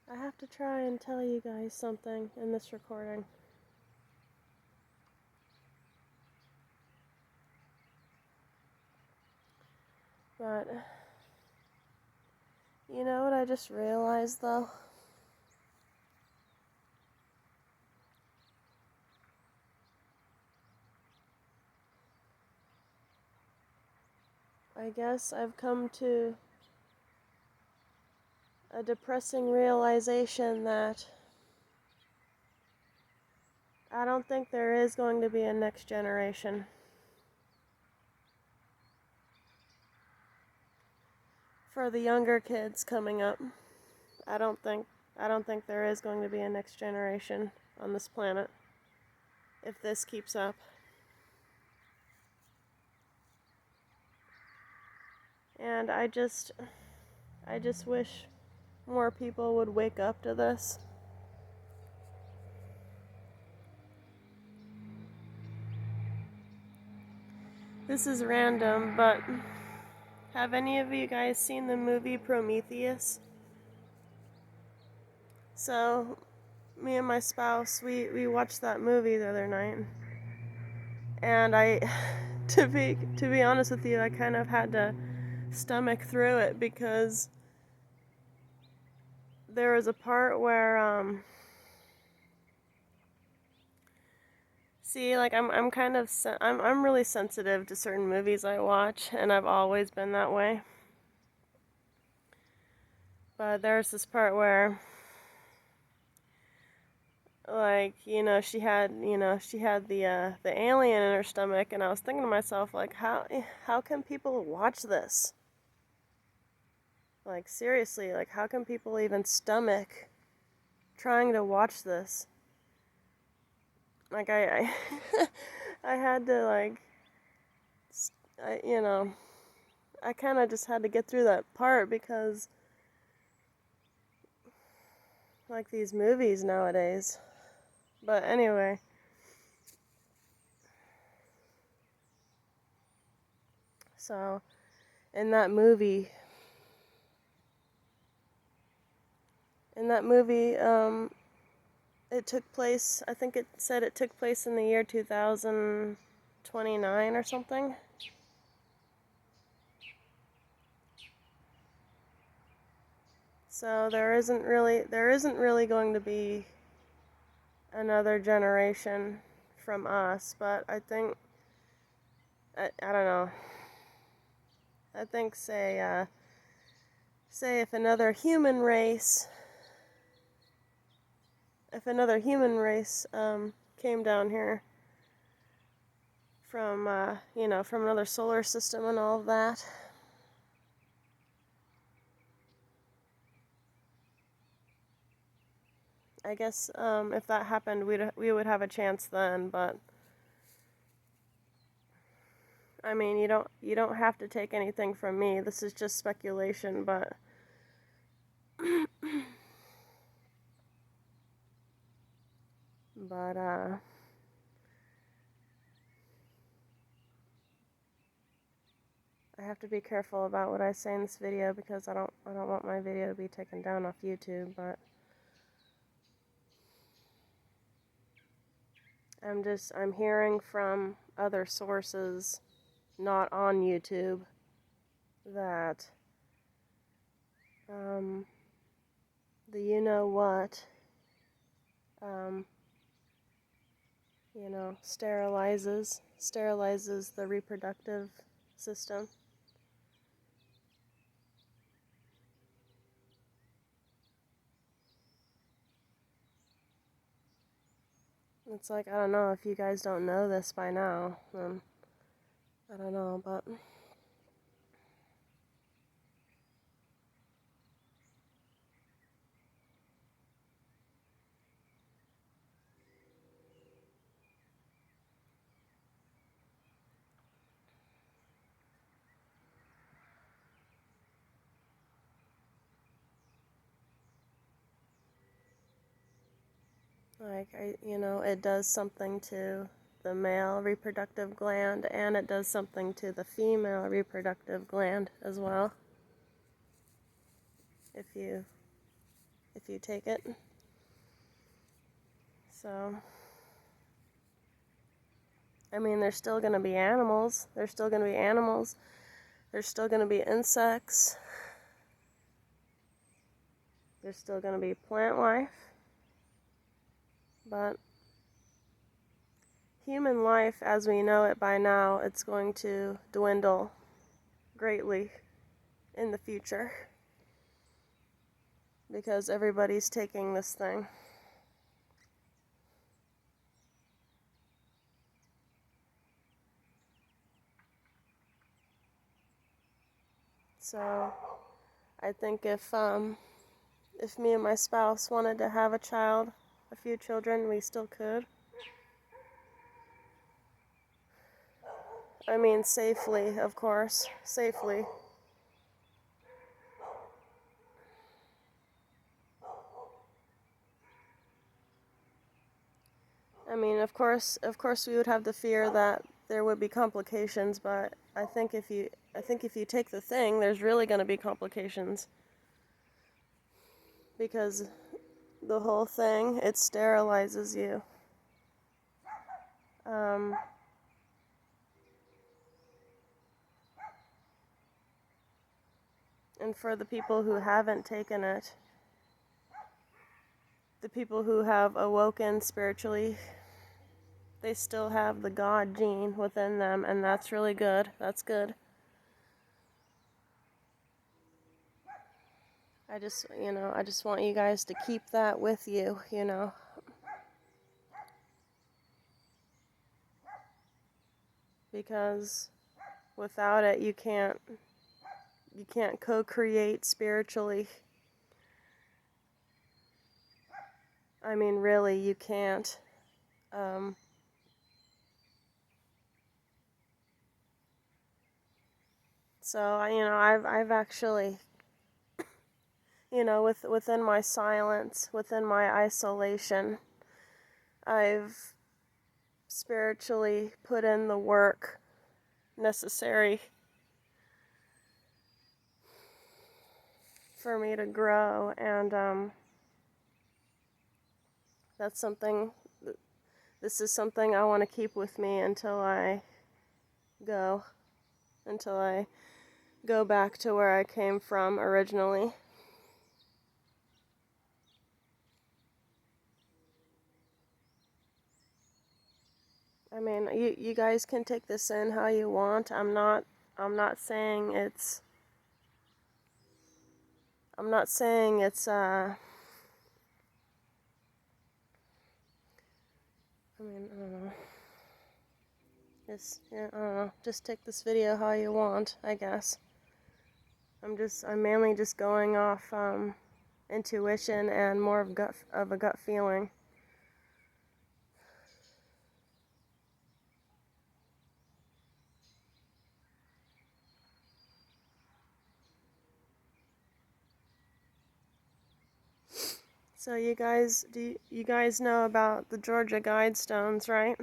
I have to try and tell you guys something in this recording. But, you know what I just realized though? I guess I've come to a depressing realization that I don't think there is going to be a next generation. For the younger kids coming up, I don't think there is going to be a next generation on this planet if this keeps up. And I just wish more people would wake up to this. This is random, but have any of you guys seen the movie Prometheus? So, me and my spouse, we watched that movie the other night. And to be honest with you, I kind of had to stomach through it because there was a part where see, like I'm kind of I'm really sensitive to certain movies I watch, and I've always been that way. But there's this part where, like, she had the alien in her stomach, and I was thinking to myself, like, how can people watch this? Like, seriously, like, how can people even stomach trying to watch this? Like, I I had to, like, I kind of just had to get through that part because, like, these movies nowadays. But anyway, so in that movie, it took place, I think it said it took place in the year 2029 or something. So there isn't really going to be another generation from us, but I think, I don't know. I think say if another human race came down here from from another solar system and all of that, I guess if that happened, we would have a chance then. But I mean, you don't have to take anything from me. This is just speculation, but I have to be careful about what I say in this video because I don't want my video to be taken down off YouTube, but I'm hearing from other sources not on YouTube that the you-know-what sterilizes the reproductive system. It's like, I don't know if you guys don't know this by now, then I don't know, but like, it does something to the male reproductive gland, and it does something to the female reproductive gland as well. If if you take it. So, I mean, there's still going to be animals. There's still going to be animals. There's still going to be insects. There's still going to be plant life. But human life, as we know it by now, it's going to dwindle greatly in the future. Because everybody's taking this thing. So, I think if me and my spouse wanted to have a child, a few children, we still could. I mean, safely, of course, safely. I mean, of course, we would have the fear that there would be complications, but I think if you take the thing, there's really going to be complications. Because the whole thing, it sterilizes you. And for the people who haven't taken it, the people who have awoken spiritually, they still have the God gene within them, and that's really good. That's good. I just want you guys to keep that with you, because without it, you can't co-create spiritually. I mean, really, you can't. So, I've actually, within my silence, within my isolation, I've spiritually put in the work necessary for me to grow, and that's something. This is something I want to keep with me until I go back to where I came from originally. I mean, you guys can take this in how you want. I'm not saying it's I mean, I don't know. I don't know. Just take this video how you want, I guess. I'm mainly just going off intuition and more of a gut feeling. So you guys know about the Georgia Guidestones, right?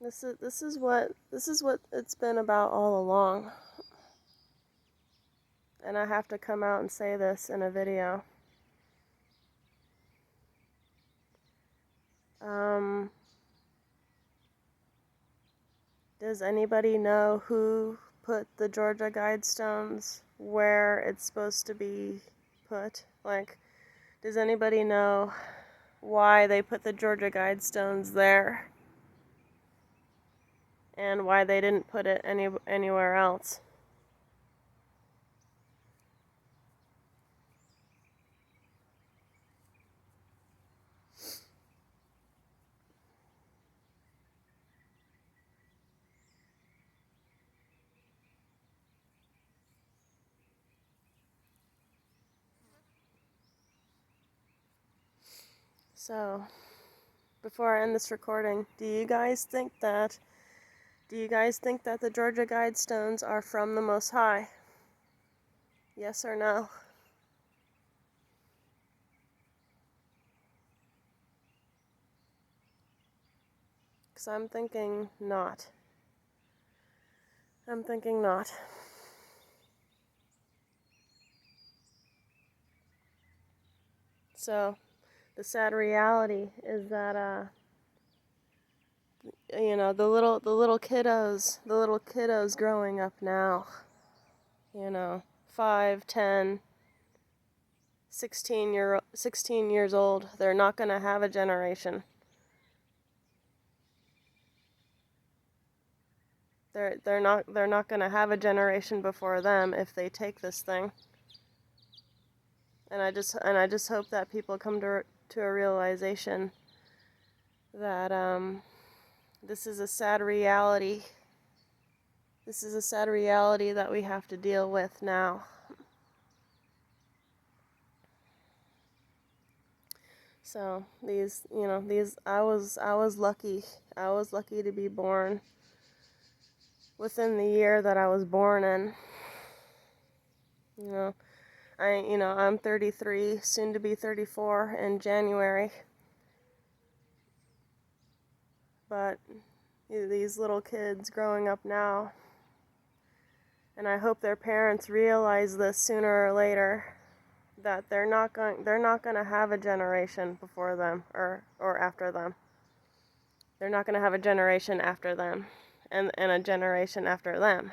This is what it's been about all along. And I have to come out and say this in a video. Does anybody know who put the Georgia Guidestones where it's supposed to be put? Like, does anybody know why they put the Georgia Guidestones there? And why they didn't put it anywhere else? So, before I end this recording, do you guys think that the Georgia Guidestones are from the Most High? Yes or no? Because I'm thinking not. I'm thinking not. So, the sad reality is that the little kiddos growing up now, 5, 10, 16 years old, they're not going to have a generation. They're not going to have a generation before them if they take this thing. And I just hope that people come to a realization that this is a sad reality. This is a sad reality that we have to deal with now. So I was lucky. I was lucky to be born within the year that I was born in. I'm 33, soon to be 34 in January. But these little kids growing up now, and I hope their parents realize this sooner or later, that they're not going to have a generation before them or after them. They're not going to have a generation after them, and a generation after them,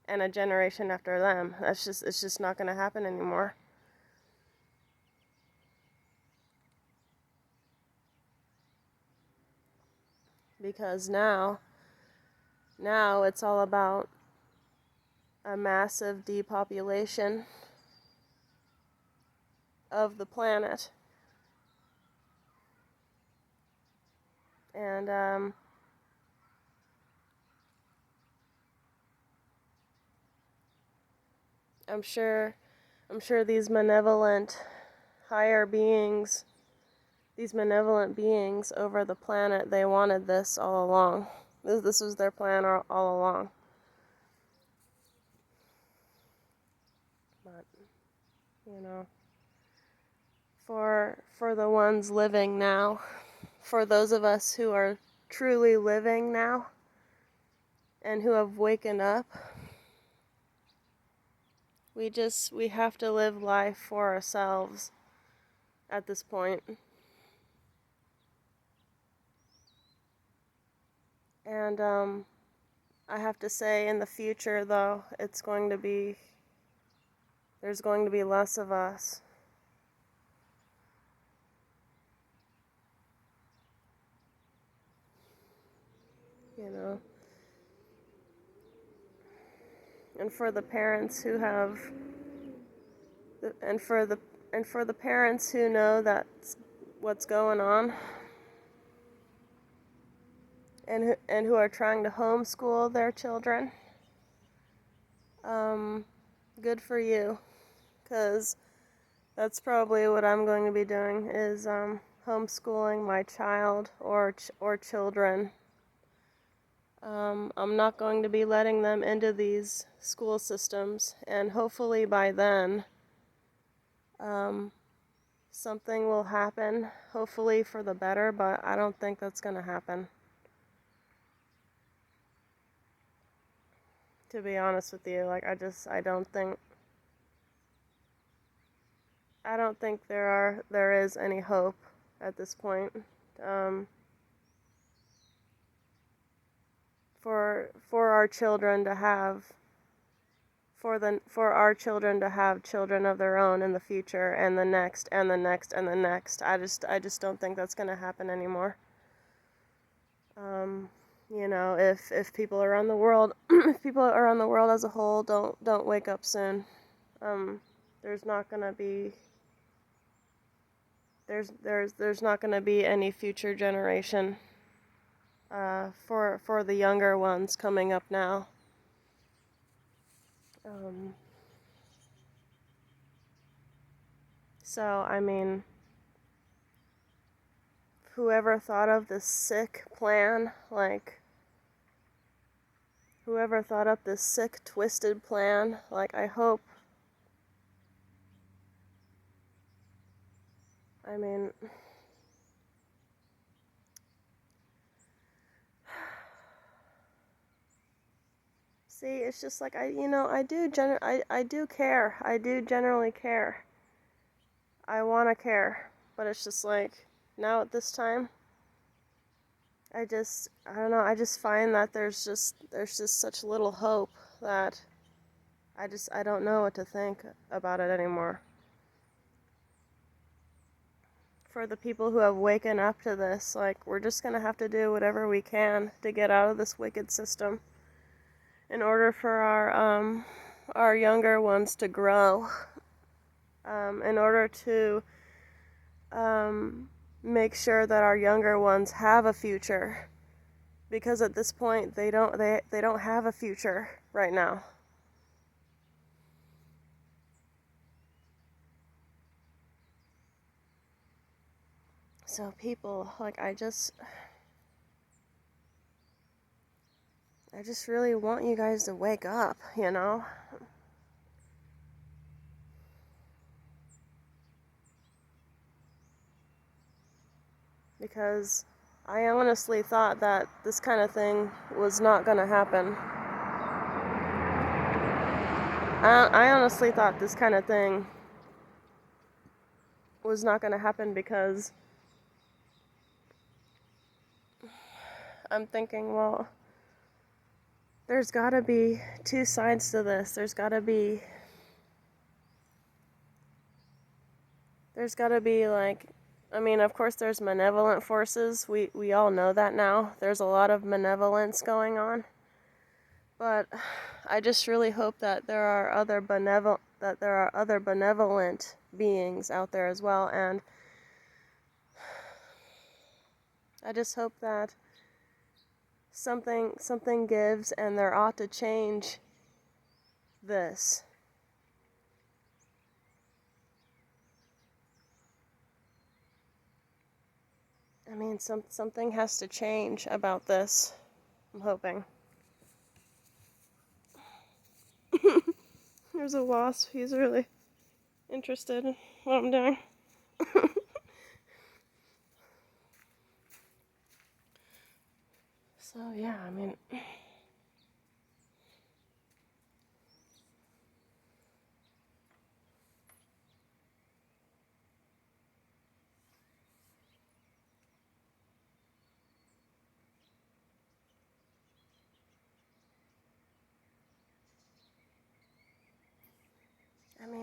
and a generation after them. It's just not going to happen anymore. Because now it's all about a massive depopulation of the planet. And I'm sure these malevolent higher beings, these malevolent beings over the planet, they wanted this all along. This was their plan all along. But, for the ones living now, for those of us who are truly living now and who have waken up, we have to live life for ourselves at this point. And I have to say, in the future, though, there's going to be less of us. And for the parents who have, and for the parents who know that's what's going on, and who are trying to homeschool their children, good for you, because that's probably what I'm going to be doing, is homeschooling my child or children. I'm not going to be letting them into these school systems, and hopefully by then something will happen, hopefully for the better, but I don't think that's going to happen. To be honest with you, I don't think there is any hope at this point. For our children to have children of their own in the future, and the next and the next and the next. I just don't think that's going to happen anymore. If people around the world if people around the world as a whole don't wake up soon, there's not going to be any future generation for the younger ones coming up now. So, I mean, whoever thought of this sick plan, whoever thought up this sick, twisted plan, I hope, I mean, See, it's just like I do care. I do generally care. I want to care, but it's just like now at this time, I don't know. I just find that there's just such little hope that I don't know what to think about it anymore. For the people who have waken up to this, like, we're just gonna have to do whatever we can to get out of this wicked system in order for our younger ones to grow, in order to make sure that our younger ones have a future, because at this point they don't have a future right now. So people, like, I just really want you guys to wake up, you know? Because I honestly thought that this kind of thing was not going to happen. I honestly thought this kind of thing was not going to happen because I'm thinking, well, there's got to be two sides to this. There's got to be like, I mean, of course there's malevolent forces. We all know that now. There's a lot of malevolence going on. But I just really hope that there are other benevolent beings out there as well, and I just hope that something gives, and there ought to change this. I mean, something has to change about this. I'm hoping. There's a wasp. He's really interested in what I'm doing. So yeah, I mean,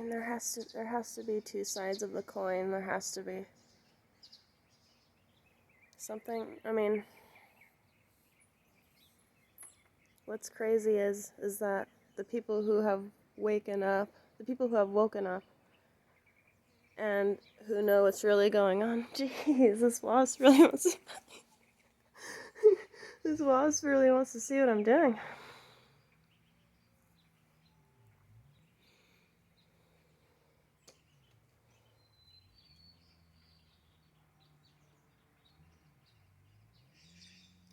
there has to be two sides of the coin. There has to be something. I mean, what's crazy is that the people who have woken up, and who know what's really going on. Jeez, this wasp really wants to. This wasp really wants to see what I'm doing.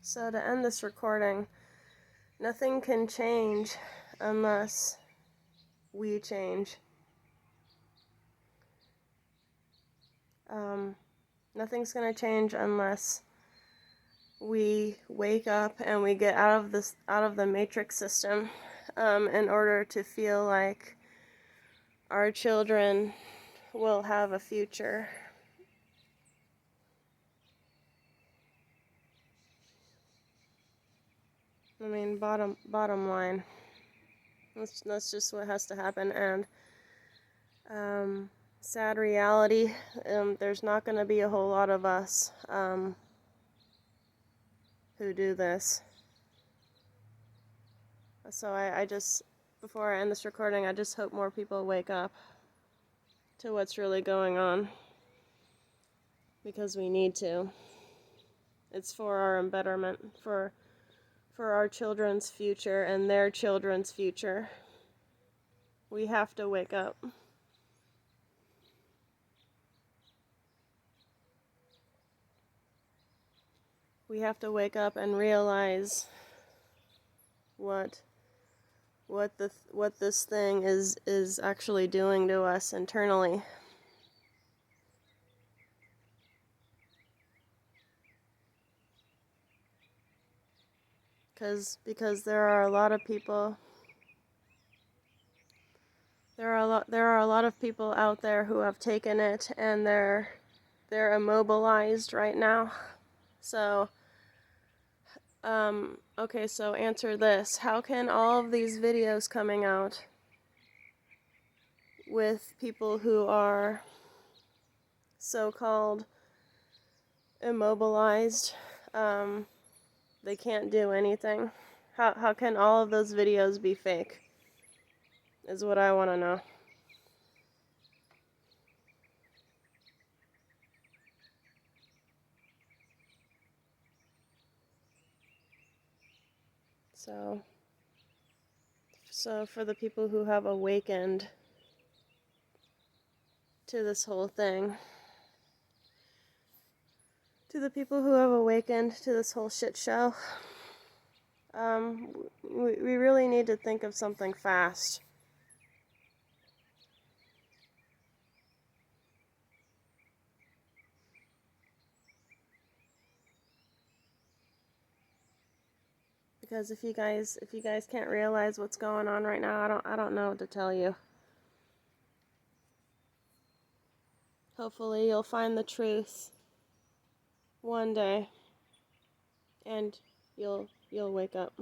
So to end this recording, nothing can change unless we change. Nothing's gonna change unless we wake up and we get out of the matrix system, in order to feel like our children will have a future. I mean, bottom line, that's just what has to happen. And sad reality, there's not going to be a whole lot of us who do this. So I just, before I end this recording, I just hope more people wake up to what's really going on, because we need to. It's for our betterment, for our children's future and their children's future. We have to wake up. We have to wake up and realize what this thing is actually doing to us internally. Because there are a lot of people there are a lot of people out there who have taken it and they're immobilized right now. So, okay, so answer this. How can all of these videos coming out with people who are so-called immobilized, they can't do anything? How can all of those videos be fake? Is what I want to know. So for the people who have awakened to this whole thing, to the people who have awakened to this whole shit show, we really need to think of something fast. Because if you guys can't realize what's going on right now, I don't know what to tell you. Hopefully you'll find the truth one day and you'll wake up.